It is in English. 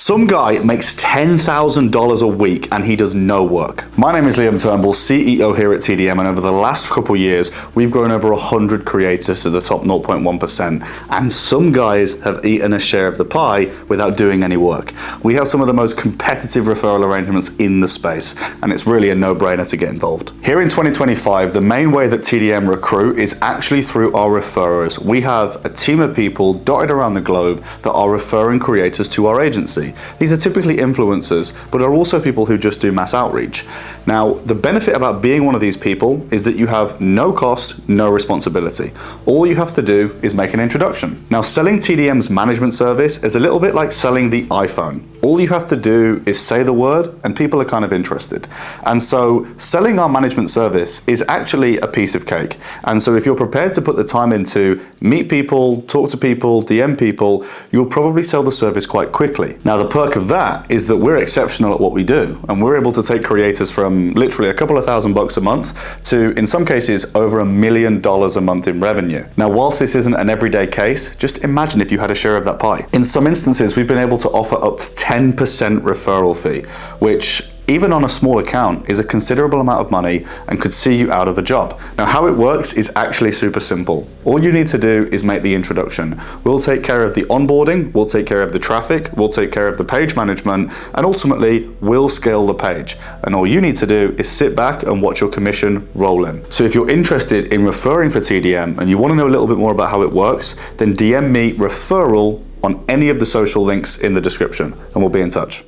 Some guy makes $10,000 a week and he does no work. My name is Liam Turnbull, CEO here at TDM, and over the last couple of years, we've grown over 100 creators to the top 0.1%, and some guys have eaten a share of the pie without doing any work. We have some of the most competitive referral arrangements in the space, and it's really a no-brainer to get involved. Here in 2025, the main way that TDM recruit is actually through our referrers. We have a team of people dotted around the globe that are referring creators to our agency. These are typically influencers, but are also people who just do mass outreach. Now, the benefit about being one of these people is that you have no cost, no responsibility. All you have to do is make an introduction. Now, selling TDM's management service is a little bit like selling the iPhone. All you have to do is say the word and people are kind of interested. And so selling our management service is actually a piece of cake. And so if you're prepared to put the time in to meet people, talk to people, DM people, you'll probably sell the service quite quickly. Now, the perk of that is that we're exceptional at what we do, and we're able to take creators from literally a couple of $1,000 a month to, in some cases, over $1 million a month in revenue. Now, whilst this isn't an everyday case, just imagine if you had a share of that pie. In some instances, we've been able to offer up to 10% referral fee, which even on a small account is a considerable amount of money and could see you out of a job. Now, how it works is actually super simple. All you need to do is make the introduction. We'll take care of the onboarding, we'll take care of the traffic, we'll take care of the page management, and ultimately we'll scale the page. And all you need to do is sit back and watch your commission roll in. So if you're interested in referring for TDM and you want to know a little bit more about how it works, then DM me referral on any of the social links in the description and we'll be in touch.